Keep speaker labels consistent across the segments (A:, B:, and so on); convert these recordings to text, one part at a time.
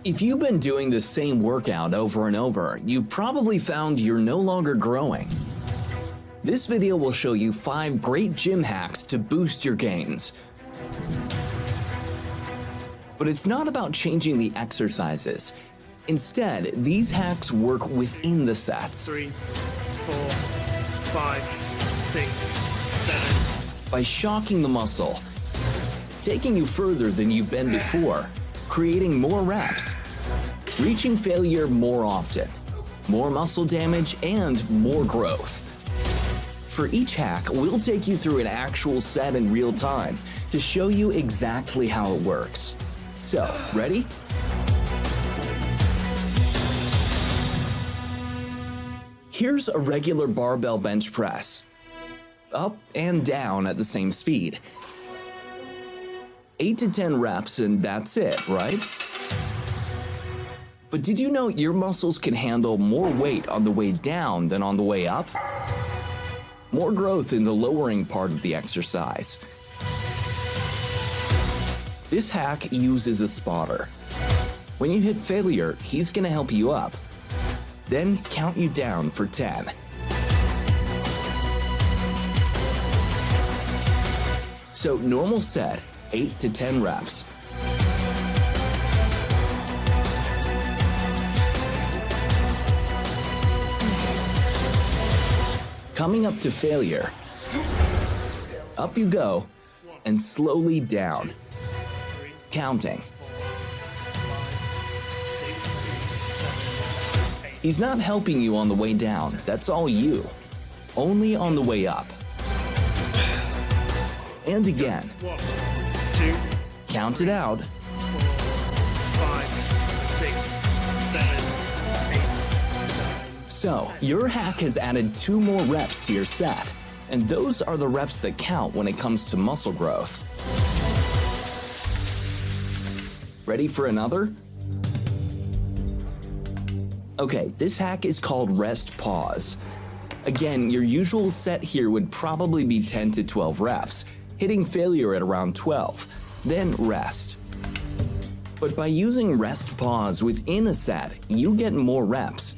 A: If you've been doing the same workout over and over, you probably found you're no longer growing. This video will show you 5 great gym hacks to boost your gains. But it's not about changing the exercises. Instead, these hacks work within the sets.
B: 3, 4, 5, 6, 7.
A: By shocking the muscle, taking you further than you've been before, creating more reps, reaching failure more often, more muscle damage, and more growth. For each hack, we'll take you through an actual set in real time to show you exactly how it works. So, ready? Here's a regular barbell bench press. Up and down at the same speed. 8 to 10 reps and that's it, right? But did you know your muscles can handle more weight on the way down than on the way up? More growth in the lowering part of the exercise. This hack uses a spotter. When you hit failure, he's gonna help you up. Then count you down for 10. So normal set, 8 to 10 reps. Coming up to failure. Up you go, and slowly down. Counting. He's not helping you on the way down, that's all you. Only on the way up. And again.
B: 1, 2,
A: count it out.
B: 4, 5, 6, 7, 8, 9.
A: So, your hack has added 2 more reps to your set, and those are the reps that count when it comes to muscle growth. Ready for another? Okay, this hack is called rest pause. Again, your usual set here would probably be 10 to 12 reps, hitting failure at around 12, then rest. But by using rest pause within a set, you get more reps.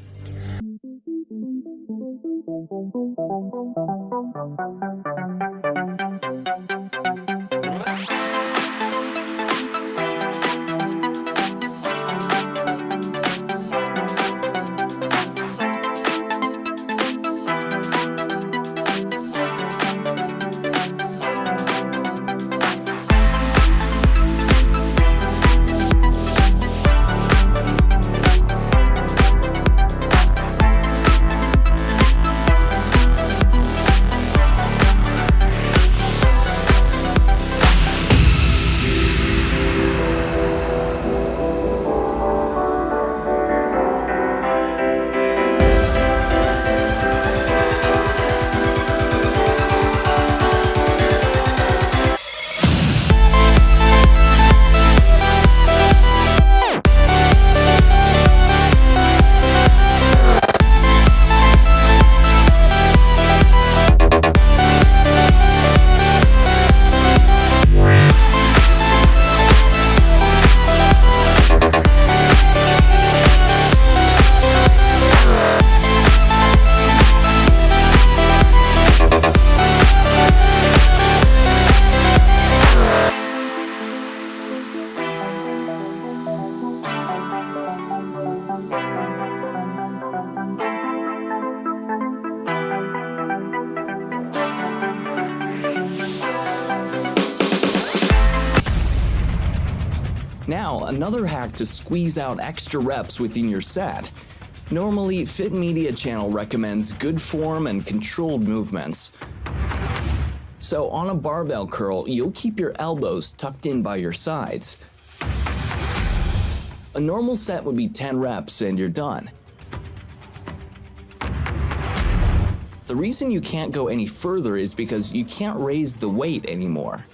A: Now, another hack to squeeze out extra reps within your set. Normally, Fit Media Channel recommends good form and controlled movements. So on a barbell curl, you'll keep your elbows tucked in by your sides. A normal set would be 10 reps and you're done. The reason you can't go any further is because you can't raise the weight anymore.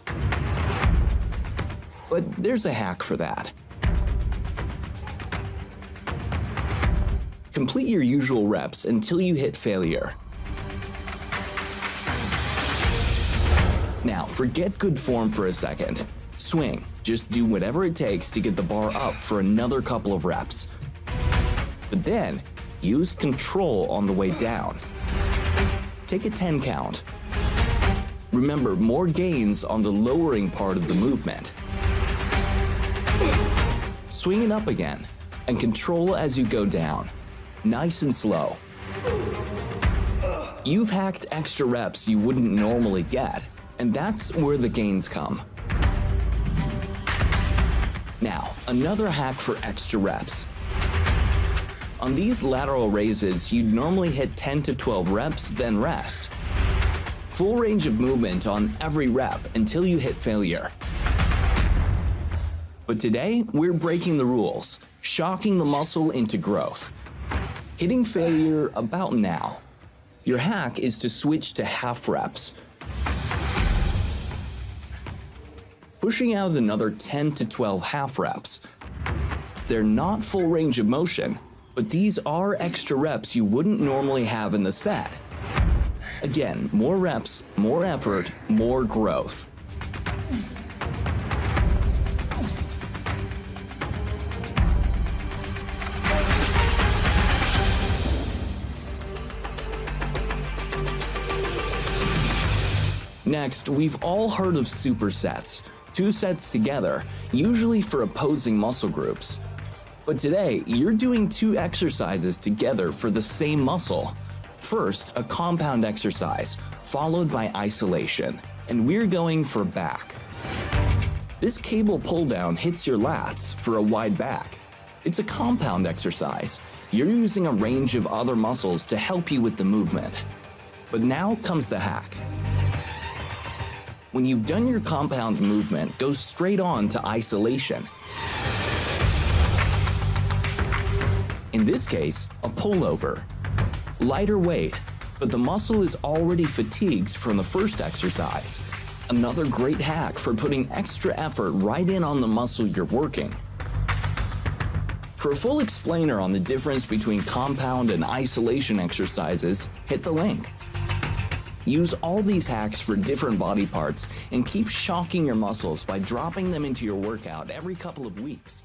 A: But there's a hack for that. Complete your usual reps until you hit failure. Now, forget good form for a second. Swing, Just do whatever it takes to get the bar up for another couple of reps. But then, use control on the way down. Take a 10 count. Remember, more gains on the lowering part of the movement. Swing it up again, and control as you go down. Nice and slow. You've hacked extra reps you wouldn't normally get, and that's where the gains come. Now, another hack for extra reps. On these lateral raises, you'd normally hit 10 to 12 reps, then rest. Full range of movement on every rep until you hit failure. But today, we're breaking the rules, shocking the muscle into growth. Hitting failure about now. Your hack is to switch to half reps. Pushing out another 10 to 12 half reps. They're not full range of motion, but these are extra reps you wouldn't normally have in the set. Again, more reps, more effort, more growth. Next, we've all heard of supersets, 2 sets together, usually for opposing muscle groups. But today, you're doing 2 exercises together for the same muscle. First, a compound exercise, followed by isolation, and we're going for back. This cable pull down hits your lats for a wide back. It's a compound exercise. You're using a range of other muscles to help you with the movement. But now comes the hack. When you've done your compound movement, go straight on to isolation. In this case, a pullover. Lighter weight, but the muscle is already fatigued from the first exercise. Another great hack for putting extra effort right in on the muscle you're working. For a full explainer on the difference between compound and isolation exercises, hit the link. Use all these hacks for different body parts and keep shocking your muscles by dropping them into your workout every couple of weeks.